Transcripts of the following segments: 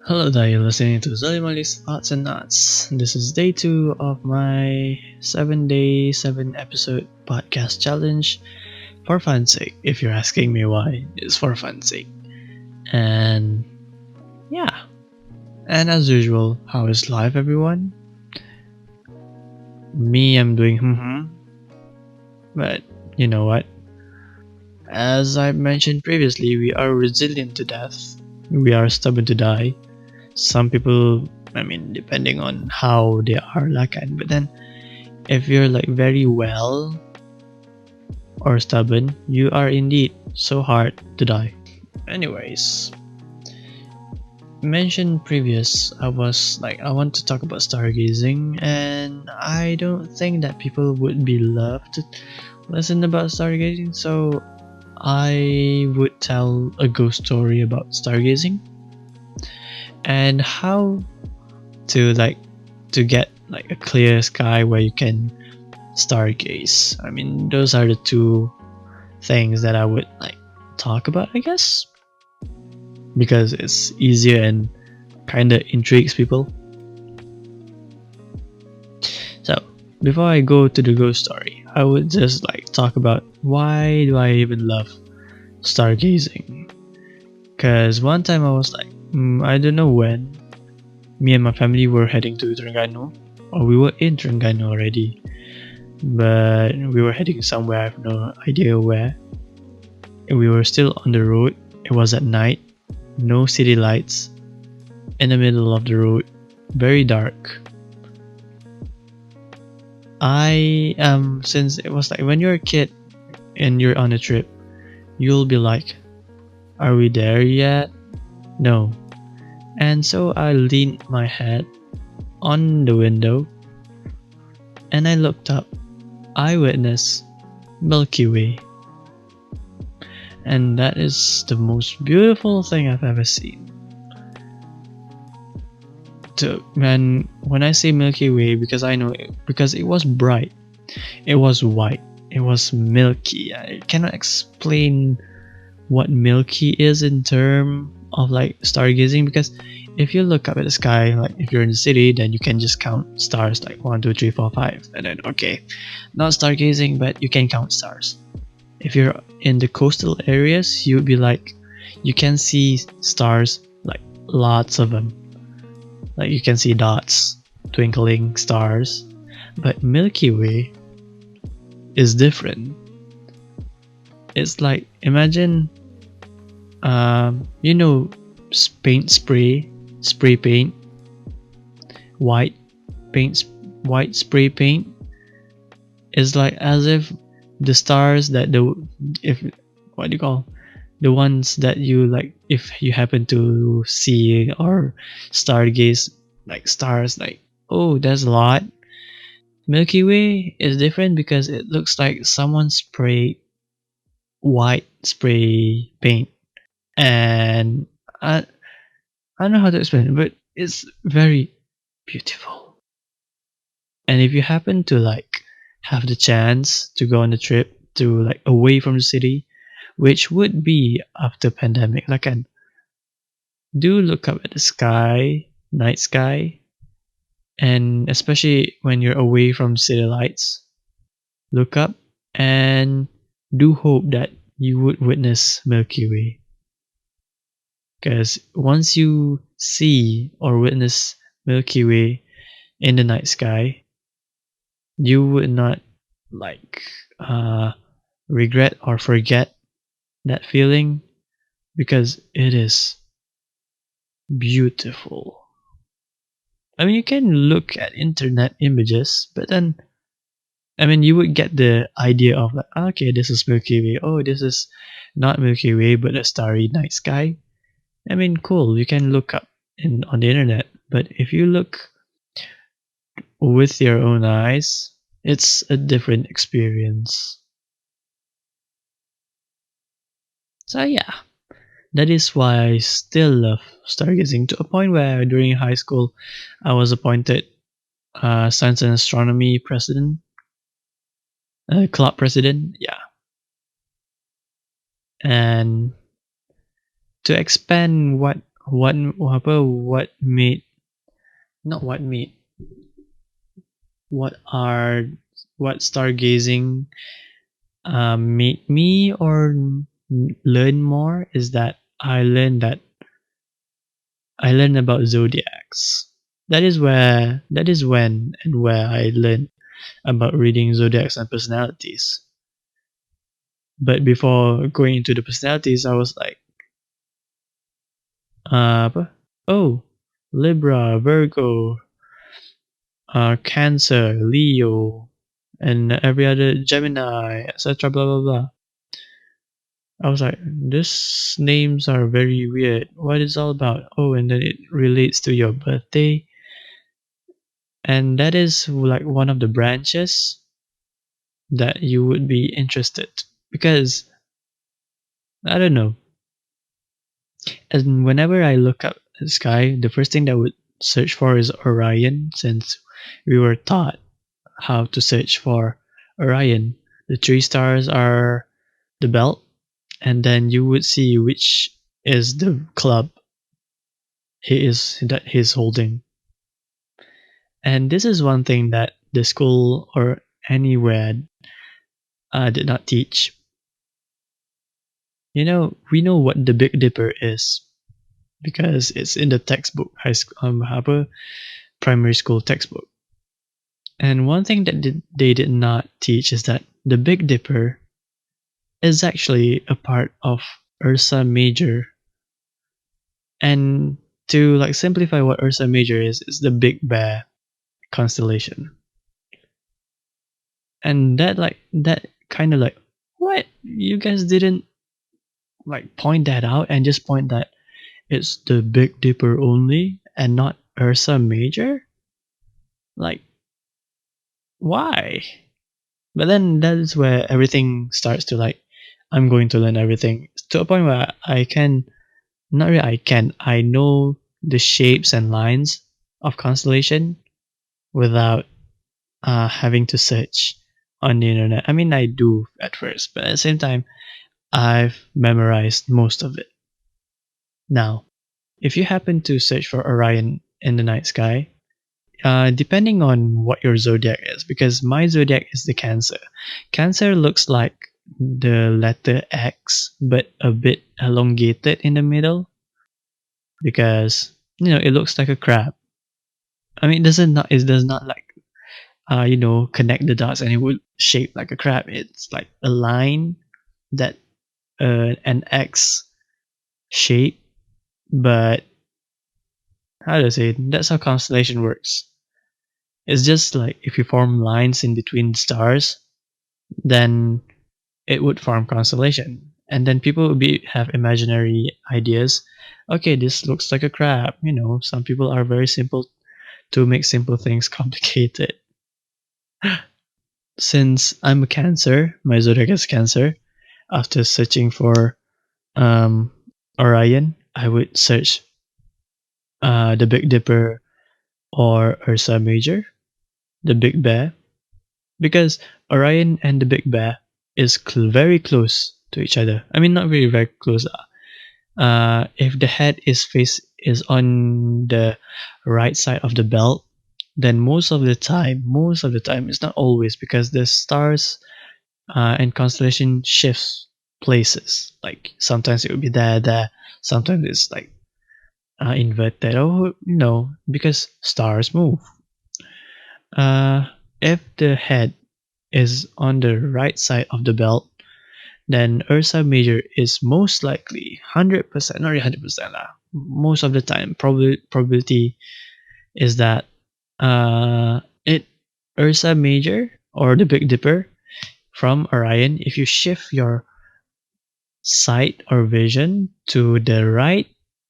Hello there, you're listening to ZoliMoli's Arts and Nuts. This is day 2 of my 7-day, 7-episode podcast challenge for fun's sake. If you're asking me why, it's for fun's sake. And yeah, and as usual, how is life, everyone? Me, I'm doing but you know what? As I mentioned previously, we are resilient to death. We are stubborn to die. Some people, depending on how they are, but then if you're like very well or stubborn, you are indeed so hard to die. Anyways, mentioned previous, I want to talk about stargazing, and I don't think that people would be love to listen about stargazing, so I would tell a ghost story about stargazing and how to get like a clear sky where you can stargaze. Those are the two things that I would talk about, I guess, because it's easier and kind of intrigues people. So before I go to the ghost story, I would just talk about why do I even love stargazing. Because one time I was I don't know when, me and my family were heading to Terengganu, or we were in Terengganu already, but we were heading somewhere, I have no idea where. And we were still on the road. It was at night, no city lights, in the middle of the road, very dark. Since it was when you're a kid and you're on a trip, you'll be like, are we there yet? No. And so I leaned my head on the window and I looked up. I witnessed Milky Way. And that is the most beautiful thing I've ever seen. When I say Milky Way, because I know it, because it was bright, it was white, it was milky. I cannot explain what milky is in terms of stargazing, because if you look up at the sky, if you're in the city, then you can just count stars 1, 2, 3, 4, 5, and then okay, not stargazing, but you can count stars. If you're in the coastal areas, you'd be you can see stars, lots of them. You can see dots, twinkling stars. But Milky Way is different. It's imagine, paint spray paint, white spray paint. It's as if the stars that the ones that you if you happen to see or stargaze stars, oh, there's a lot. Milky Way is different because it looks like someone sprayed white spray paint, and I don't know how to explain it, but it's very beautiful. And if you happen to have the chance to go on a trip to away from the city, which would be after pandemic, and do look up at the sky, night sky, and especially when you're away from city lights, look up and do hope that you would witness Milky Way. Because once you see or witness Milky Way in the night sky, you would not regret or forget that feeling, because it is beautiful. You can look at internet images, but then you would get the idea of okay, this is Milky Way. Oh, this is not Milky Way, but a starry night sky. Cool. You can look up on the internet, but if you look with your own eyes, it's a different experience. So yeah, that is why I still love stargazing, to a point where during high school I was appointed science and astronomy president, club president, yeah. And to expand what what made not what made what are what stargazing made me or learn more is that I learned about zodiacs. That is when and where I learned about reading zodiacs and personalities. But before going into the personalities, I was like, oh, Libra, Virgo, Cancer, Leo, and every other Gemini, etc. Blah blah blah. I was like, these names are very weird. What is it all about? Oh, and then it relates to your birthday, and that is like one of the branches that you would be interested because I don't know. And whenever I look up the sky, the first thing that I would search for is Orion, since we were taught how to search for Orion. The three stars are the belt, and then you would see which is the club he's holding. And this is one thing that the school or anywhere did not teach. You know, we know what the Big Dipper is because it's in the textbook, high school, primary school textbook. And one thing that they did not teach is that the Big Dipper is actually a part of Ursa Major. And to like simplify what Ursa Major is, it's the Big Bear constellation. And that kind of like, what? You guys didn't like point that out and just point that it's the Big Dipper only and not Ursa Major? Like, why? But then that is where everything starts to like, I'm going to learn everything to a point where I can, not really I can, I know the shapes and lines of constellation without having to search on the internet. I mean, I do at first, but at the same time, I've memorized most of it. Now, if you happen to search for Orion in the night sky, depending on what your zodiac is, because my zodiac is the Cancer. Cancer looks like the letter X, but a bit elongated in the middle, because it looks like a crab. I mean, it does not like connect the dots and it would shape like a crab. It's like a line that an X shape, but how to say it? That's how constellation works. It's just like if you form lines in between stars, then it would form constellation. And then people would have imaginary ideas. Okay, this looks like a crab. Some people are very simple to make simple things complicated. Since I'm a Cancer, my zodiac is Cancer. After searching for um, Orion, I would search the Big Dipper or Ursa Major, the Big Bear, because Orion and the Big Bear is very close to each other. I mean, not very very close. If the head is on the right side of the belt, then most of the time, it's not always, because the stars and constellation shifts places. Like sometimes it would be there. Sometimes it's like inverted. Or because stars move. If the head is on the right side of the belt, then Ursa Major is most likely 100%, not really 100%, most of the time, probability is that it Ursa Major or the Big Dipper from Orion, if you shift your sight or vision to the right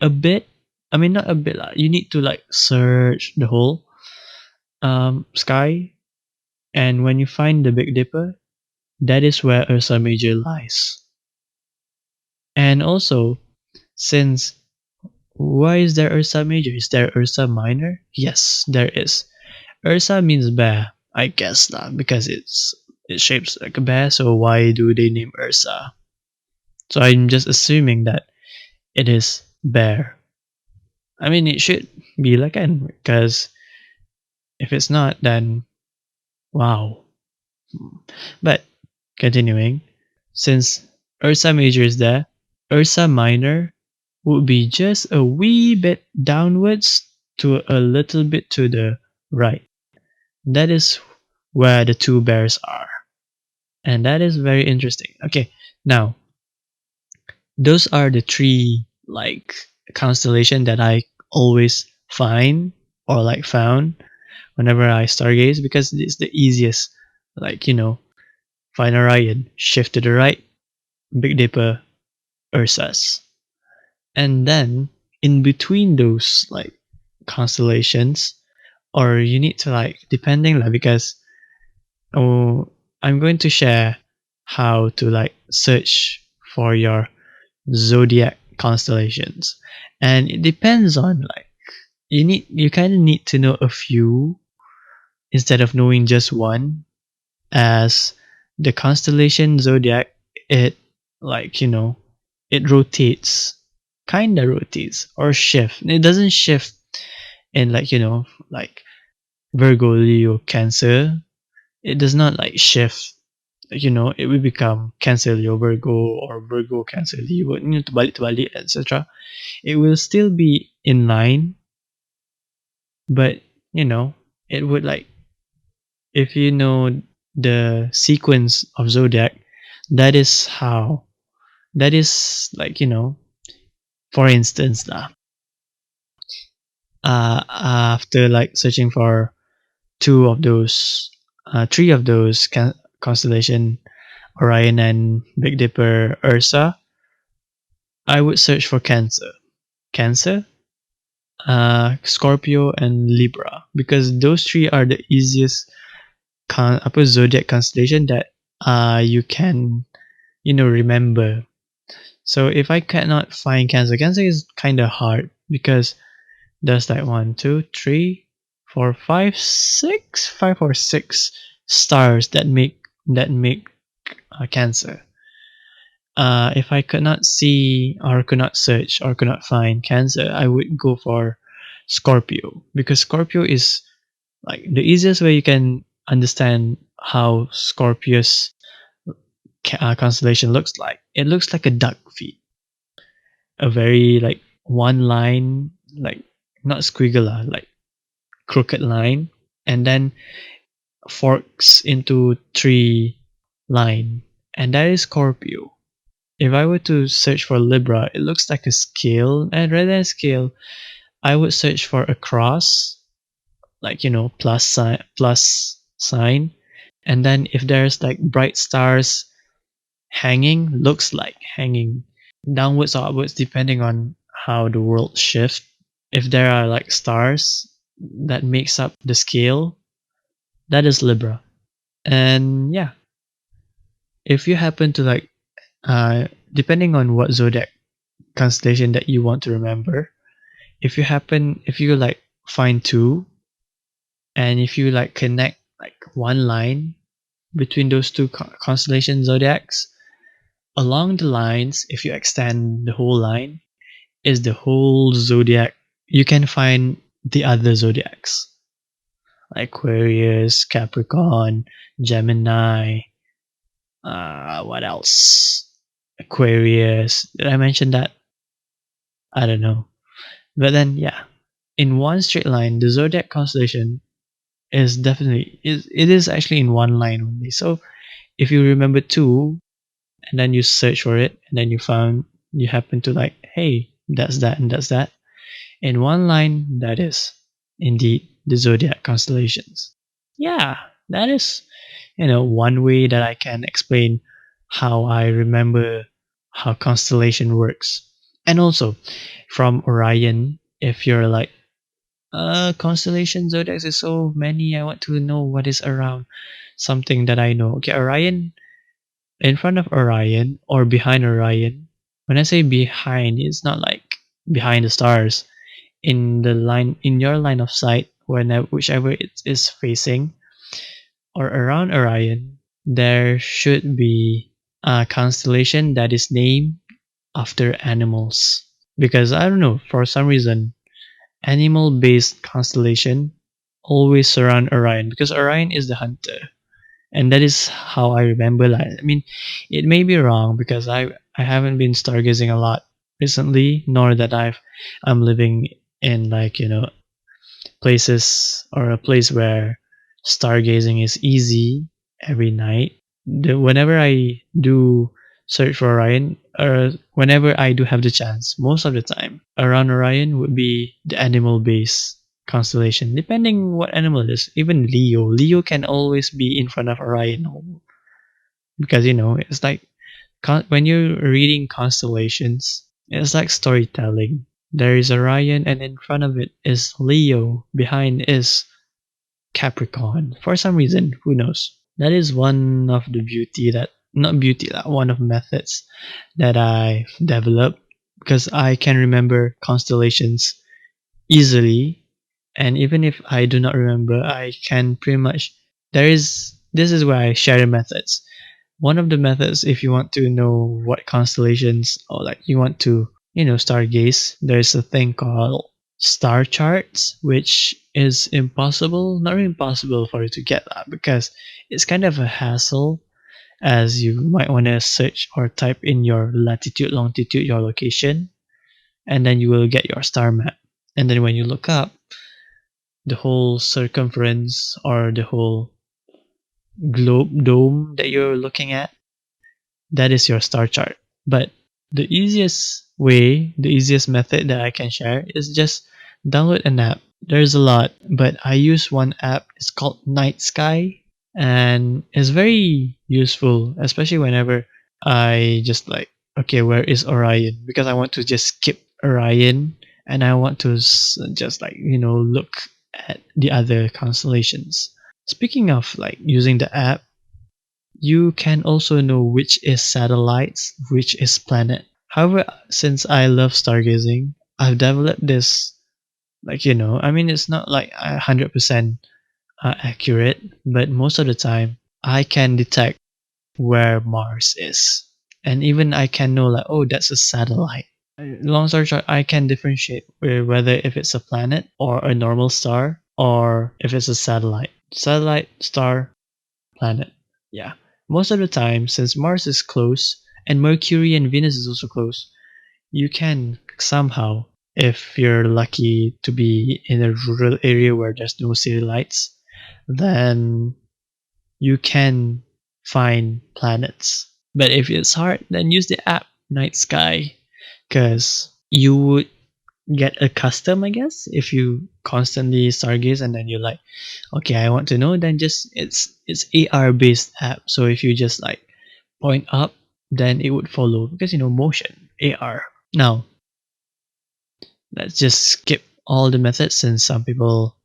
a bit, I mean not a bit, you need to like search the whole sky, and when you find the Big Dipper, that is where Ursa Major lies. And also, since why is there Ursa Major? Is there Ursa Minor? Yes, there is. Ursa means bear, I guess not, because it shapes like a bear, so why do they name Ursa? So I'm just assuming that it is bear. I mean, it should be like N, because if it's not, then wow. But continuing, since Ursa Major is there, Ursa Minor would be just a wee bit downwards to a little bit to the right. That is where the two bears are. And that is very interesting. Okay, now those are the three like constellation that I always find or like found whenever I stargaze, because it's the easiest. Like, find Orion, shift to the right, Big Dipper, Ursas. And then in between those like constellations, or you need to like depending like, because oh, I'm going to share how to like search for your zodiac constellations, and it depends on like you kind of need to know a few instead of knowing just one, as the constellation zodiac, it like it rotates, kind of rotates or shift. It doesn't shift in like like Virgo, Leo, Cancer. It does not like shift. It will become Cancer, Leo, Virgo, or Virgo, Cancer, Leo, terbalik, etc. It will still be in line, but it would like, if you know the sequence of zodiac, that is how, that is like for instance after like searching for two of those three of those constellation, Orion and Big Dipper, Ursa, I would search for Cancer, Scorpio, and Libra, because those three are the easiest zodiac constellation that you can remember. So if I cannot find Cancer is kind of hard, because there's like one, two, three, four, five, six, five or six stars that make Cancer. If I could not see or could not search or could not find Cancer, I would go for Scorpio, because Scorpio is like the easiest way you can understand how Scorpius constellation looks like. It looks like a duck feet, a very like one line, like not squiggle, like crooked line, and then forks into three line, and that is Scorpio. If I were to search for Libra, it looks like a scale, and rather than scale, I would search for a cross, like plus sign, and then if there's like bright stars hanging, looks like hanging downwards or upwards depending on how the world shifts. If there are like stars that makes up the scale, that is Libra. And yeah, if you happen to like depending on what zodiac constellation that you want to remember, if you like find two, and if you like connect like one line between those two constellation zodiacs, along the lines, if you extend the whole line, is the whole zodiac. You can find the other zodiacs, like Aquarius, Capricorn, Gemini, what else? Aquarius. Did I mention that? I don't know. But then yeah, in one straight line, the zodiac constellation is definitely it is actually in one line only. So if you remember two, and then you search for it, and then you happen to like, hey, that's that and that's that in one line, that is indeed the zodiac constellations. Yeah, that is one way that I can explain how I remember how constellation works. And also from Orion, if you're like, constellation zodiacs is so many, I want to know what is around something that I know. Okay, Orion, in front of Orion or behind Orion. When I say behind, it's not like behind the stars. In the line, in your line of sight, whenever whichever it is facing, or around Orion, there should be a constellation that is named after animals. Because I don't know, for some reason, animal based constellation always surround Orion because Orion is the hunter. And that is how I remember that. I mean, it may be wrong because I haven't been stargazing a lot recently, nor that I'm living in like, places or a place where stargazing is easy every night. Whenever I do search for Orion, or whenever I do have the chance, most of the time around Orion would be the animal based constellation, depending what animal it is. Even Leo, Leo can always be in front of Orion because it's like when you're reading constellations, it's like storytelling. There is Orion, and in front of it is Leo. Behind is Capricorn. For some reason, who knows? That is one of the beauty that not beauty, that one of methods that I've developed because I can remember constellations easily, and even if I do not remember, I can pretty much. This is where I share the methods. One of the methods, if you want to know what constellations or like you want to stargaze, there's a thing called star charts, which is impossible, not really impossible for you to get that because it's kind of a hassle, as you might want to search or type in your latitude, longitude, your location, and then you will get your star map. And then when you look up the whole circumference or the whole globe dome that you're looking at, that is your star chart. But the easiest way, the easiest method that I can share is just download an app. There's a lot, but I use one app. It's called Night Sky, and it's very useful, especially whenever I just like, okay, where is Orion? Because I want to just skip Orion and I want to just like, look at the other constellations. Speaking of like using the app, you can also know which is satellites, which is planet. However, since I love stargazing, I've developed this, like, I mean, it's not like 100% accurate, but most of the time, I can detect where Mars is. And even I can know, like, oh, that's a satellite. Long story short, I can differentiate whether if it's a planet or a normal star or if it's a satellite. Satellite, star, planet. Yeah. Most of the time, since Mars is close and Mercury and Venus is also close, you can somehow, if you're lucky to be in a rural area where there's no city lights, then you can find planets. But if it's hard, then use the app Night Sky, because you would get accustomed, I guess, if you constantly stargaze and then you're like, okay, I want to know, then just it's AR based app. So if you just like point up, then it would follow because motion AR. Now let's just skip all the methods since some people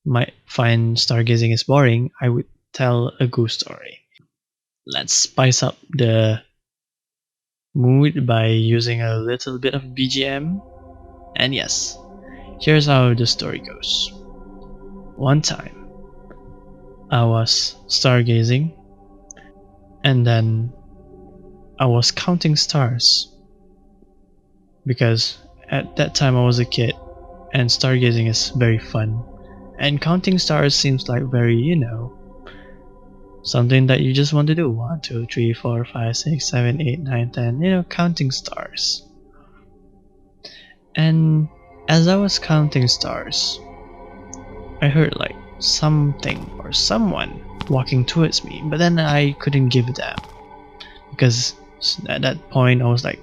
might find stargazing is boring. I would tell a ghost story. Let's spice up the mood by using a little bit of BGM. And yes, here's how the story goes. One time, I was stargazing, and then I was counting stars because at that time I was a kid, and stargazing is very fun. And counting stars seems like very, something that you just want to do. 1, 2, 3, 4, 5, 6, 7, 8, 9, 10, counting stars. And as I was counting stars, I heard like something or someone walking towards me, but then I couldn't give a damn because at that point I was like,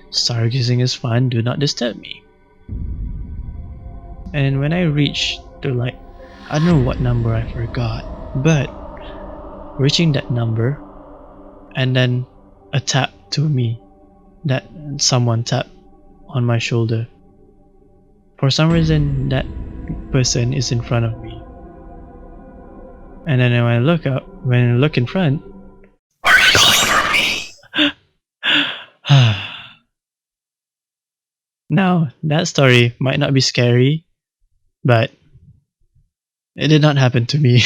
stargazing is fun, do not disturb me. And when I reached to like, I don't know what number, I forgot, but reaching that number and then a tap to me, that someone tapped on my shoulder. For some reason that person is in front of me. And then when I look in front, are you calling for me? Now, that story might not be scary, but it did not happen to me.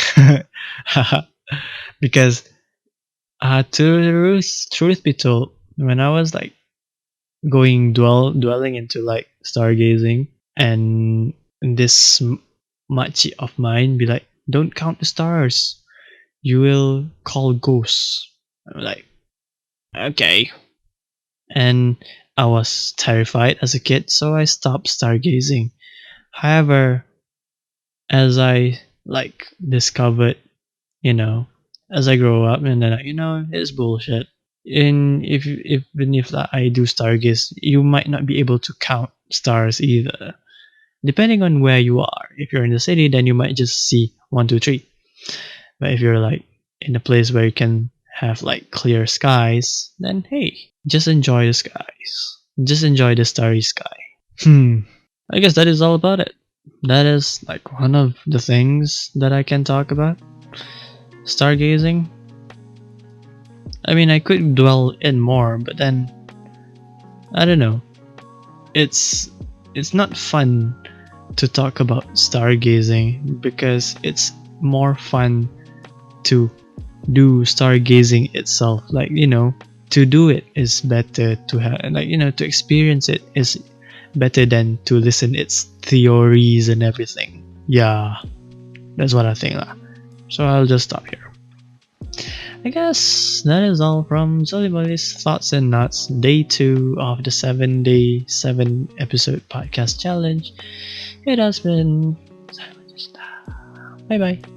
Because, truth be told, when I was like dwelling into like stargazing, and this machi of mine be like, don't count the stars, you will call ghosts. I'm like, okay. And I was terrified as a kid, so I stopped stargazing. However, as I discovered, as I grow up, and then it's bullshit. And even if I do stargaze, you might not be able to count stars either, depending on where you are. If you're in the city, then you might just see 1, 2, 3. But if you're in a place where you can have clear skies, then hey, just enjoy the skies. Just enjoy the starry sky. I guess that is all about it. That is one of the things that I can talk about. Stargazing. I mean, I could dwell in more, but then I don't know. It's not fun to talk about stargazing because it's more fun to do stargazing itself. To do it is better. To have to experience it is better than to listen its theories and everything. Yeah, that's what I think lah. So I'll just stop here. I guess that is all from ZoliMoli's Thoughts and Nuts, day 2 of the 7-day 7-episode podcast challenge. It has been... Bye bye.